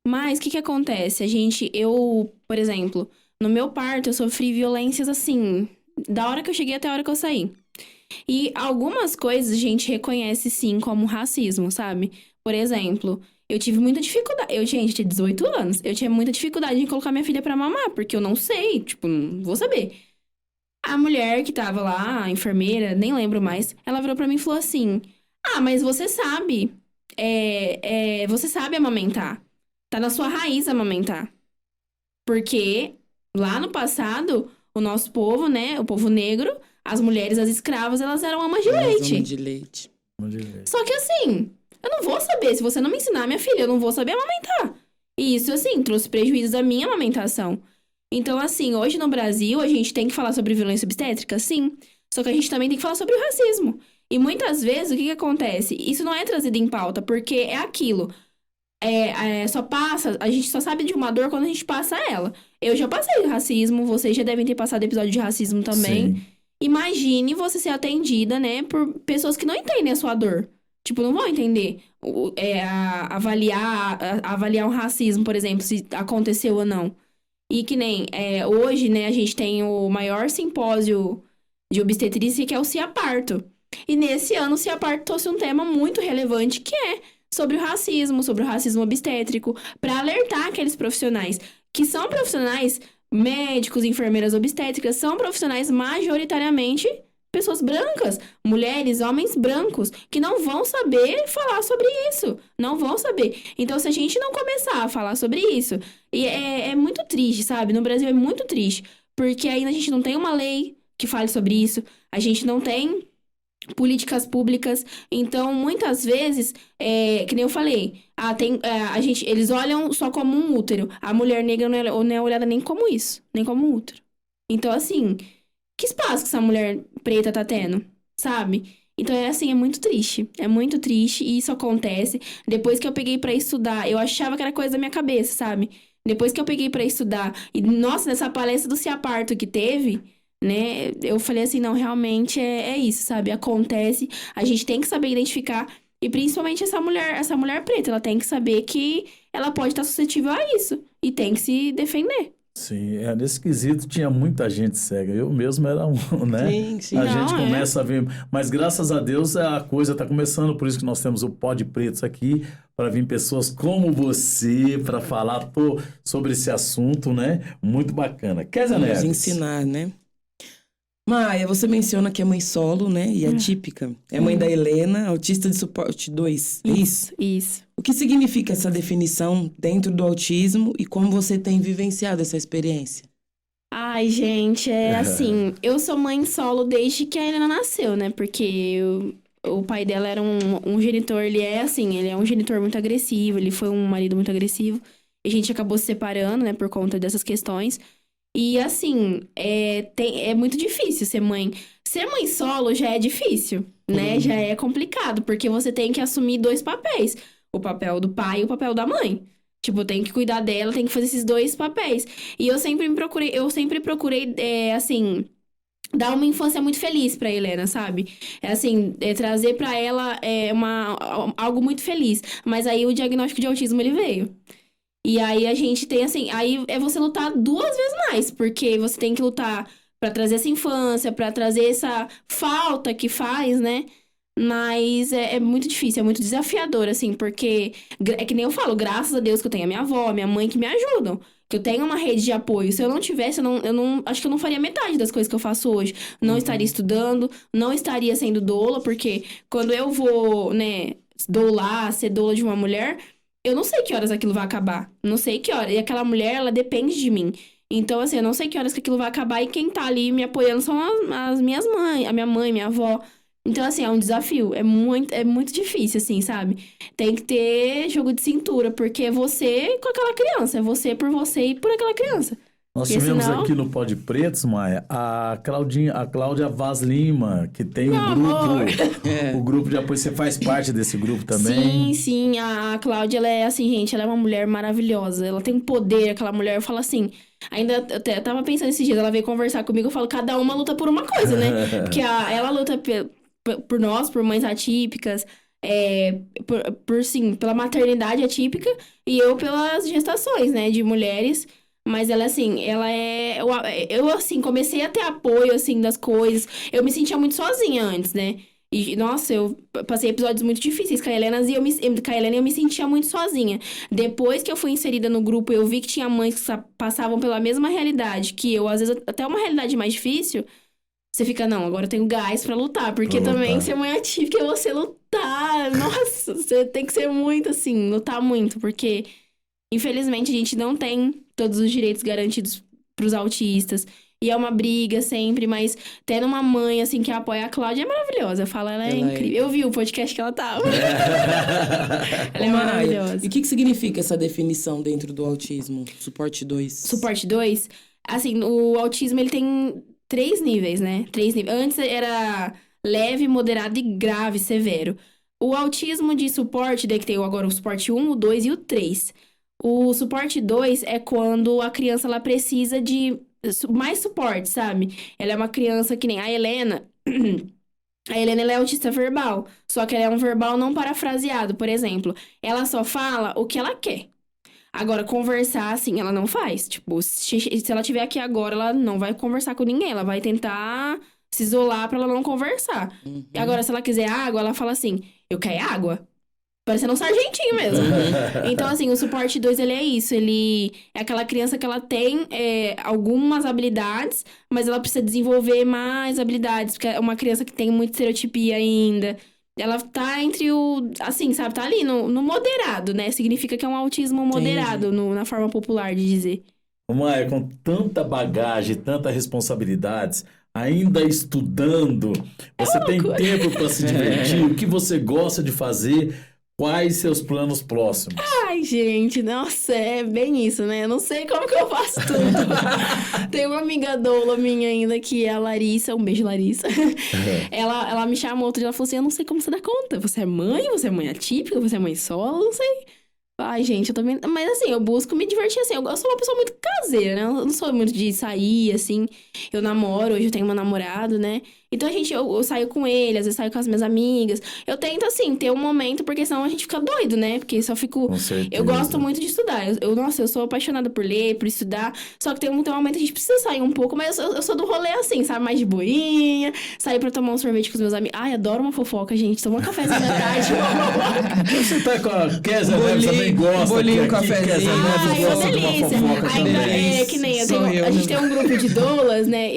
Mas o que acontece? Eu, por exemplo, no meu parto, eu sofri violências assim, da hora que eu cheguei até a hora que eu saí. E algumas coisas a gente reconhece sim como racismo, sabe? Por exemplo, eu tive muita dificuldade. Eu tinha 18 anos. Eu tinha muita dificuldade em colocar minha filha pra mamar, porque eu não sei, tipo, não vou saber. A mulher que tava lá, a enfermeira, nem lembro mais, ela virou pra mim e falou assim: "Ah, mas você sabe, você sabe amamentar. Tá na sua raiz amamentar. Porque lá no passado, o nosso povo, né, o povo negro, as mulheres, as escravas, elas eram amas de leite. Amas de leite. Só que assim, eu não vou saber, se você não me ensinar, minha filha, eu não vou saber amamentar. E isso, assim, trouxe prejuízos à minha amamentação. Então, assim, hoje no Brasil, a gente tem que falar sobre violência obstétrica, sim. Só que a gente também tem que falar sobre o racismo. E muitas vezes, o que acontece? Isso não é trazido em pauta, porque é aquilo. A gente só sabe de uma dor quando a gente passa ela. Eu já passei racismo, vocês já devem ter passado episódio de racismo também. Sim. Imagine você ser atendida, né, por pessoas que não entendem a sua dor. Tipo, não vão entender avaliar um racismo, por exemplo, se aconteceu ou não. E que nem hoje, né, a gente tem o maior simpósio de obstetrícia, que é o CIAParto. E nesse ano o CIAParto trouxe um tema muito relevante, que é sobre o racismo obstétrico, para alertar aqueles profissionais, que são profissionais médicos, enfermeiras obstétricas, são profissionais majoritariamente pessoas brancas, mulheres, homens brancos, que não vão saber falar sobre isso, não vão saber. Então, se a gente não começar a falar sobre isso, e é muito triste, sabe? No Brasil é muito triste, porque ainda a gente não tem uma lei que fale sobre isso, a gente não tem políticas públicas. Então, muitas vezes, que nem eu falei, eles olham só como um útero. A mulher negra não é olhada nem como isso, nem como um útero. Então, assim, que espaço que essa mulher preta tá tendo, sabe? Então, é muito triste. É muito triste e isso acontece. Depois que eu peguei pra estudar, eu achava que era coisa da minha cabeça, sabe? Depois que eu peguei pra estudar, e nossa, nessa palestra do CIAParto que teve, né, eu falei assim, não, realmente é isso, sabe? Acontece, a gente tem que saber identificar, e principalmente essa mulher preta, ela tem que saber que ela pode estar suscetível a isso, e tem que se defender. Sim, nesse quesito tinha muita gente cega. Eu mesmo era um, né? Sim. A gente começa a ver. Mas graças a Deus a coisa está começando, por isso que nós temos o Pod Pretos aqui, para vir pessoas como você para falar sobre esse assunto, né? Muito bacana. Kézia Nos Neves. ensinar, né? Maia, você menciona que é mãe solo, né? E atípica. É mãe da Helena, autista de suporte 2. É isso? Isso. O que significa essa definição dentro do autismo e como você tem vivenciado essa experiência? Ai, gente, assim, eu sou mãe solo desde que a Helena nasceu, né? Porque o pai dela era um genitor, ele é um genitor muito agressivo, ele foi um marido muito agressivo. E a gente acabou se separando, né, por conta dessas questões. E, assim, é muito difícil ser mãe. Ser mãe solo já é difícil, né? Já é complicado, porque você tem que assumir 2 papéis. O papel do pai e o papel da mãe. Tipo, tem que cuidar dela, tem que fazer esses 2 papéis. E eu sempre procurei, assim, dar uma infância muito feliz pra Helena, sabe? Trazer pra ela algo muito feliz. Mas aí o diagnóstico de autismo, ele veio. E aí a gente tem, assim, aí é você lutar 2 vezes mais, porque você tem que lutar pra trazer essa infância, pra trazer essa falta que faz, né? Mas é muito difícil, é muito desafiador, assim, porque é que nem eu falo, graças a Deus que eu tenho a minha avó, minha mãe que me ajudam. Que eu tenho uma rede de apoio. Se eu não tivesse, acho que eu não faria metade das coisas que eu faço hoje. Não estaria estudando, não estaria sendo doula, porque quando eu vou, né, ser doula de uma mulher, eu não sei que horas aquilo vai acabar. Não sei que horas. E aquela mulher, ela depende de mim. Então, assim, eu não sei que horas que aquilo vai acabar e quem tá ali me apoiando são as minhas mães, a minha mãe, minha avó. Então, assim, é um desafio. É muito difícil, assim, sabe? Tem que ter jogo de cintura, porque é você com aquela criança. É você por você e por aquela criança. Nós Porque tivemos senão- aqui no Pode Pretos, Maia, a Cláudia Vaz Lima, que tem um amor. grupo, o grupo de apoio. Você faz parte desse grupo também? Sim. A Cláudia, ela é assim, gente, ela é uma mulher maravilhosa. Ela tem um poder, aquela mulher. Eu falo assim, eu tava pensando esses dias, ela veio conversar comigo, eu falo, cada uma luta por uma coisa, né? Porque ela luta por nós, por mães atípicas, pela maternidade atípica, e eu pelas gestações, né, de mulheres. Mas ela, assim, eu, assim, comecei a ter apoio, assim, das coisas. Eu me sentia muito sozinha antes, né? E, nossa, eu passei episódios muito difíceis com a Helena e eu me sentia muito sozinha. Depois que eu fui inserida no grupo, eu vi que tinha mães que passavam pela mesma realidade que eu, às vezes até uma realidade mais difícil. Você fica, não, agora eu tenho gás pra lutar. Porque também ser mãe atípica é você lutar. Nossa, você tem que ser muito, assim, lutar muito. Porque, infelizmente, a gente não tem todos os direitos garantidos pros autistas. E é uma briga sempre, mas tendo uma mãe, assim, que apoia a Cláudia é maravilhosa. Eu falo, ela é incrível. Eu vi o podcast que ela tava. Ela é maravilhosa. E o que significa essa definição dentro do autismo? Suporte 2. Suporte 2, assim, o autismo, ele tem 3 níveis, né? 3 níveis. Antes era leve, moderado e grave, severo. O autismo de suporte, daí que tem agora o suporte 1, o 2 e o 3. O suporte 2 é quando a criança, ela precisa de mais suporte, sabe? Ela é uma criança que nem a Helena. A Helena, ela é autista verbal. Só que ela é um verbal não parafraseado, por exemplo. Ela só fala o que ela quer. Agora, conversar, assim, ela não faz. Tipo, se ela estiver aqui agora, ela não vai conversar com ninguém. Ela vai tentar se isolar pra ela não conversar. E agora, se ela quiser água, ela fala assim, eu quero água. Parecendo um sargentinho mesmo. Então, assim, o suporte 2, ele é isso. Ele é aquela criança que ela tem algumas habilidades, mas ela precisa desenvolver mais habilidades. Porque é uma criança que tem muita estereotipia ainda. Ela tá entre assim, sabe? Tá ali no moderado, né? Significa que é um autismo moderado, na forma popular de dizer. Maia, com tanta bagagem, tanta responsabilidades, ainda estudando, você tem tempo para se divertir? O que você gosta de fazer? Quais seus planos próximos? Ai, gente, nossa, é bem isso, né? Eu não sei como que eu faço tudo. Tem uma amiga doula minha ainda, que é a Larissa. Um beijo, Larissa. Ela me chamou outro dia, ela falou assim, eu não sei como você dá conta. Você é mãe? Você é mãe atípica? Você é mãe solo? Eu não sei. Ai, gente, eu também. Mas assim, eu busco me divertir assim. Eu sou uma pessoa muito caseira, né? Eu não sou muito de sair, assim. Eu namoro, hoje eu tenho meu namorado, né? Então eu saio com ele, às vezes saio com as minhas amigas. Eu tento, assim, ter um momento, porque senão a gente fica doido, né? Porque só fico. Com certeza. Eu gosto muito de estudar. Nossa, eu sou apaixonada por ler, por estudar. Só que tem um momento que a gente precisa sair um pouco, mas eu sou do rolê assim, sabe? Mais de boinha, sair pra tomar um sorvete com os meus amigos. Ai, adoro uma fofoca, gente. Tomar um cafezinho da tarde, uma fofoca. Você tá com a Kézia Neves também gosta. bolinho, aqui, cafezinho. Kézia Neves Ai, uma gosta de uma delícia. fofoca Aí, também. que nem Sou a gente né? tem um grupo de doulas, né?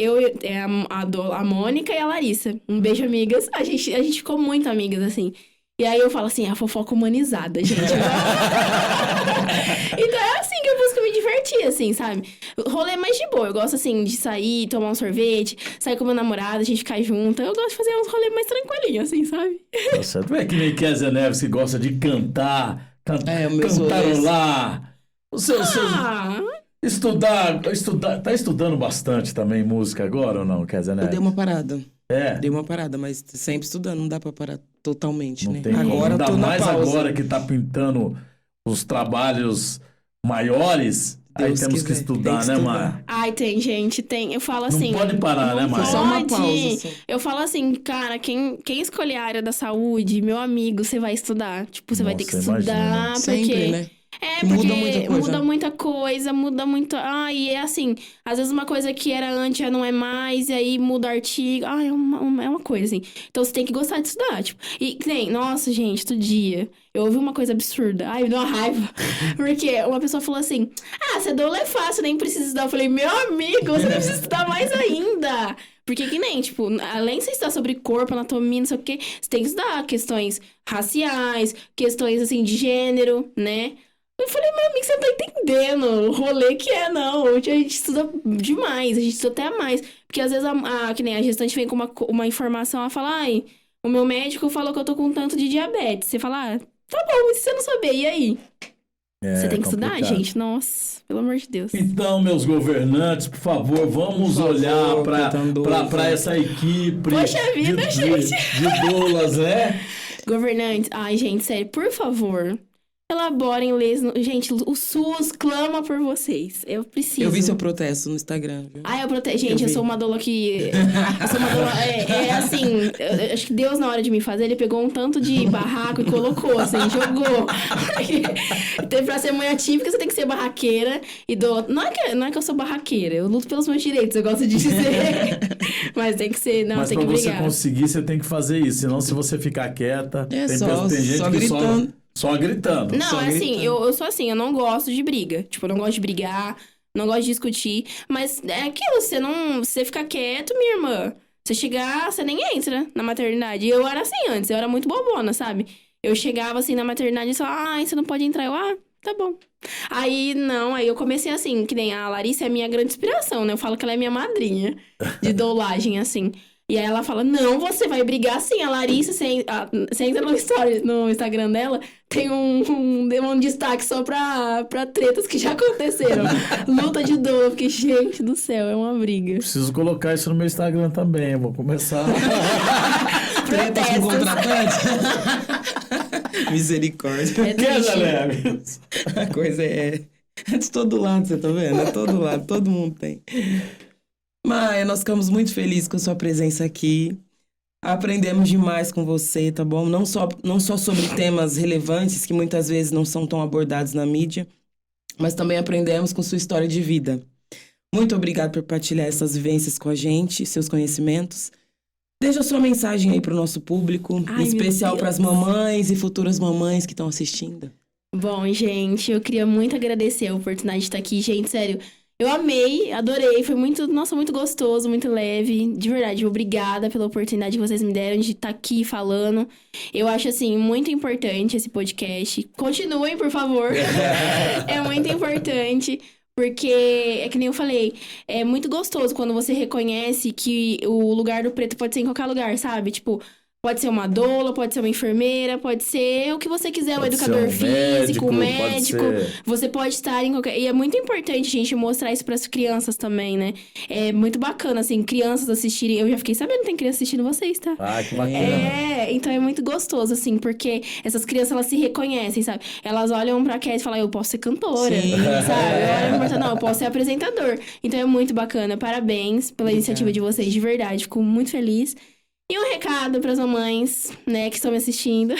A Mônica e a Larissa. Um beijo, amigas. A gente ficou muito amigas, assim. E aí eu falo assim, a fofoca humanizada, gente. Então é assim que eu busco me divertir, assim, sabe? Rolê mais de boa. Eu gosto, assim, de sair, tomar um sorvete, sair com meu namorado, a gente ficar junto. Eu gosto de fazer uns rolês mais tranquilinhos, assim, sabe? Tá certo. É que nem Kézia Neves que gosta de cantar, o meu sou cantarolar. Ah, Estudar. Tá estudando bastante também música agora ou não, Kézia Eu Neves? dei uma parada. É. Dei uma parada, mas sempre estudando, não dá pra parar totalmente, Não né? tem como. Agora eu Ainda tô na mais pausa. agora que tá pintando os trabalhos maiores, aí Deus temos que quiser, estudar, tem que né, estudar. Maia? ai, tem, gente, tem. Eu falo assim. Não pode parar, né, não Maia? Foi só uma pode. pausa, assim. Eu falo assim, cara, quem escolher a área da saúde, meu amigo, você vai estudar. Tipo, você vai ter que Nossa, estudar, imagina. porque. Sempre, né? É, Que porque muda muita coisa. muda muito. Ah, e é assim, às vezes uma coisa que era antes já não é mais, e aí muda o artigo. Ah, é uma coisa, assim. Então você tem que gostar de estudar, tipo. E nem, nossa, gente, todo dia. Eu ouvi uma coisa absurda. Ai, me deu uma raiva. Porque uma pessoa falou assim: ah, você doula é fácil, nem precisa estudar. Eu falei, meu amigo, você não precisa estudar mais ainda. Porque que nem, tipo, além de você estudar sobre corpo, anatomia, não sei o quê, você tem que estudar questões raciais, questões, assim, de gênero, né? Eu falei, meu amigo, você não tá entendendo o rolê que é, não. A gente estuda demais, a gente estuda até mais. Porque às vezes, que nem a gestante vem com uma informação, ela fala, ai, o meu médico falou que eu tô com tanto de diabetes. Você fala, tá bom, mas se você não saber, e aí? Você tem que estudar, complicado. gente? Nossa, pelo amor de Deus. Então, meus governantes, por favor, vamos Por favor, olhar Caetano para Douva. essa equipe Poxa vida, gente. de doulas, né? Governantes, ai, gente, sério, por favor, elaborem leis. Gente, o SUS clama por vocês. Eu preciso. Eu vi seu protesto no Instagram, viu? Ah, Gente, eu vi. sou uma doula que... Eu sou uma doula... É assim... Eu acho que Deus, na hora de me fazer, ele pegou um tanto de barraco e colocou, assim, jogou. Porque pra ser mulher típica, você tem que ser barraqueira e doula... Não é que eu sou barraqueira, eu luto pelos meus direitos, eu gosto de dizer. Mas tem que ser... Não, Mas tem para que você brigar. conseguir, você tem que fazer isso. Senão, se você ficar quieta, É tem gente só que gritando. só gritando. Não, Só é assim, gritando. eu sou assim, eu não gosto de briga. Tipo, eu não gosto de brigar, não gosto de discutir. Mas é aquilo, você ficar quieto, minha irmã. Você chegar, você nem entra na maternidade. Eu era assim antes, eu era muito bobona, sabe? Eu chegava assim na maternidade e falava, ai, você não pode entrar. Eu, tá bom. Aí eu comecei assim, que nem a Larissa é a minha grande inspiração, né? Eu falo que ela é minha madrinha de doulagem, assim. E aí ela fala, não, você vai brigar sim. A Larissa, você entra no Instagram dela, tem um destaque só pra tretas que já aconteceram. Luta de doula, porque, gente do céu, é uma briga. Preciso colocar isso no meu Instagram também. Eu vou começar. Tretas com contratante? Misericórdia. É Kézia triste. Neves. A coisa é de todo lado, você tá vendo? É todo lado, todo mundo tem. Maia, nós ficamos muito felizes com a sua presença aqui. Aprendemos demais com você, tá bom? Não só sobre temas relevantes que muitas vezes não são tão abordados na mídia, mas também aprendemos com sua história de vida. Muito obrigada por partilhar essas vivências com a gente, seus conhecimentos. Deixa a sua mensagem aí pro nosso público, Ai, em especial meu para as Deus. mamães e futuras mamães que estão assistindo. Bom, gente, eu queria muito agradecer a oportunidade de estar aqui. Gente, sério, eu amei, adorei. Foi muito gostoso, muito leve. De verdade, obrigada pela oportunidade que vocês me deram de estar aqui falando. Eu acho, assim, muito importante esse podcast. Continuem, por favor. É muito importante. Porque, é que nem eu falei, é muito gostoso quando você reconhece que o lugar do preto pode ser em qualquer lugar, sabe? Tipo, Pode ser uma doula, pode ser uma enfermeira, pode ser o que você quiser, um Pode educador ser um físico, um médico, médico. pode ser- Você pode estar em qualquer... E é muito importante, gente, mostrar isso pras crianças também, né? É muito bacana, assim, crianças assistirem. Eu já fiquei sabendo que tem criança assistindo vocês, tá? Ah, que bacana. Então é muito gostoso, assim, porque essas crianças, elas se reconhecem, sabe? Elas olham pra Cat e falam, eu posso ser cantora, Sim. sabe? Não, eu posso ser apresentador. Então é muito bacana. Parabéns pela iniciativa de vocês, de verdade. Fico muito feliz. E um recado pras mamães, né, que estão me assistindo.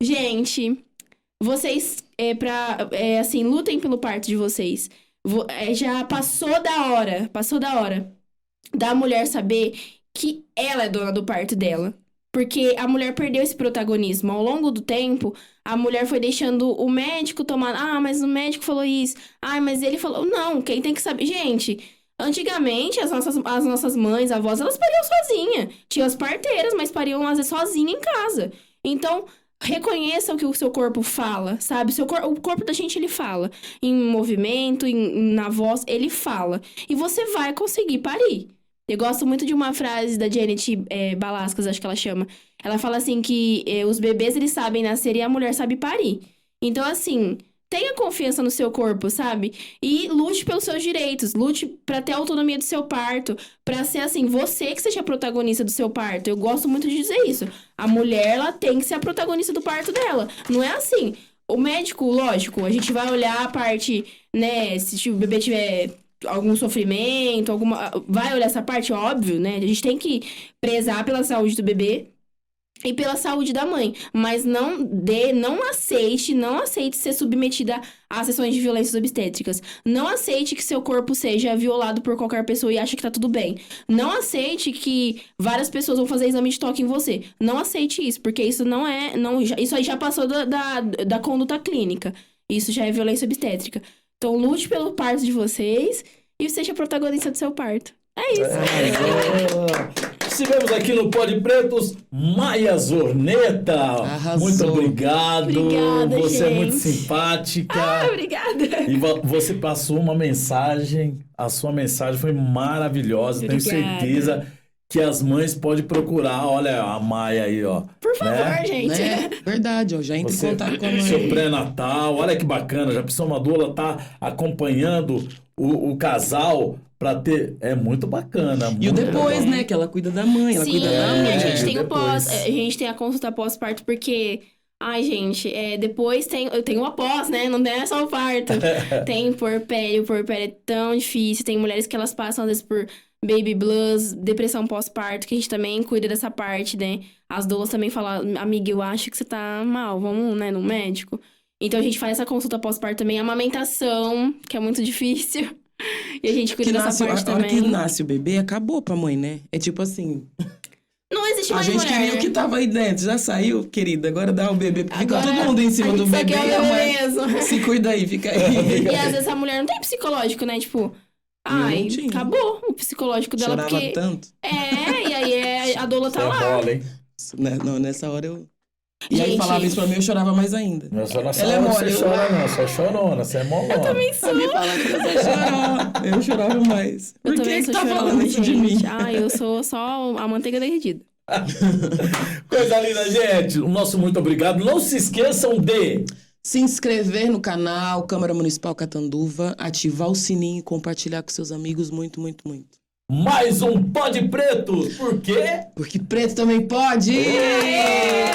Gente, vocês, assim, lutem pelo parto de vocês. Já passou da hora da mulher saber que ela é dona do parto dela. Porque a mulher perdeu esse protagonismo. Ao longo do tempo, a mulher foi deixando o médico tomar... Ah, mas o médico falou isso. Ah, mas ele falou... Não, quem tem que saber... Gente... Antigamente, as nossas mães, avós, elas pariam sozinha. Tinha as parteiras, mas pariam às vezes sozinha em casa. Então, reconheça o que o seu corpo fala, sabe? O corpo da gente, ele fala. Em movimento, na voz, ele fala. E você vai conseguir parir. Eu gosto muito de uma frase da Janet Balascas, acho que ela chama. Ela fala assim que os bebês, eles sabem nascer e a mulher sabe parir. Então, assim... Tenha confiança no seu corpo, sabe? E lute pelos seus direitos. Lute pra ter a autonomia do seu parto. Pra ser, assim, você que seja a protagonista do seu parto. Eu gosto muito de dizer isso. A mulher, ela tem que ser a protagonista do parto dela. Não é assim. O médico, lógico, a gente vai olhar a parte, né? Se o bebê tiver algum sofrimento, vai olhar essa parte, óbvio, né? A gente tem que prezar pela saúde do bebê. E pela saúde da mãe. Mas não aceite ser submetida a sessões de violências obstétricas. Não aceite que seu corpo seja violado por qualquer pessoa e ache que tá tudo bem. Não aceite que várias pessoas vão fazer exame de toque em você. Não aceite isso, porque isso isso aí já passou da conduta clínica. Isso já é violência obstétrica. Então lute pelo parto de vocês e seja protagonista do seu parto. É isso. Estivemos aqui no Pod Pretos, Maia Zorneta. Arrasou. Muito obrigado. Obrigada, você é gente. muito simpática. Obrigada. E você passou uma mensagem. A sua mensagem foi maravilhosa. Tenho Obrigada. certeza que as mães podem procurar. Olha a Maia aí, ó. Por favor, gente. Né? Verdade, ó, já entra em contato com a Seu mãe. pré-natal, olha que bacana. Já pensou, uma doula tá acompanhando o casal pra ter... É muito bacana. E o muito depois, legal. né? Que ela cuida da mãe, ela Sim, cuida da e mãe. a gente tem o depois. pós, a gente tem a consulta pós-parto porque... Ai, gente, depois eu tenho o após, né? Não é só o parto. Tem puerpério, o puerpério é tão difícil. Tem mulheres que elas passam, às vezes, por baby blues, depressão pós-parto, que a gente também cuida dessa parte, né? As doulas também falam, amiga, eu acho que você tá mal, vamos, né, no médico. Então, a gente faz essa consulta pós-parto também. Amamentação, que é muito difícil. E a gente cuida dessa parte a hora também. que nasce o bebê, acabou pra mãe, né? É tipo assim... Não existe A mais gente mulher. queria o que tava aí dentro, já saiu, querida. Agora dá o bebê. Fica Agora, todo mundo em cima a do gente só bebê. quer o a bebê mãe mesmo. se cuida aí, fica aí. E às vezes a mulher não tem psicológico, né? Tipo, ai, tinha. acabou o psicológico dela, Chorava porque... tanto. E aí a doula Você tá é lá. mole, hein? Não, nessa hora eu... E aí Gente. falava isso pra mim, eu chorava mais ainda. Não é só nessa Ela é hora que mole, você chora, não. Você é chorona, você é molona. Eu também sou. Me falava que você chorava. Eu chorava mais. Eu Por também que sou tá chorona, falando isso de mim? gente. Ai, eu sou só a manteiga derretida. Coisa linda, gente. O nosso muito obrigado. Não se esqueçam de... Se inscrever no canal Câmara Municipal Catanduva, ativar o sininho e compartilhar com seus amigos muito, muito, muito. Mais um Pod Pretos. Por quê? Porque preto também pode! É.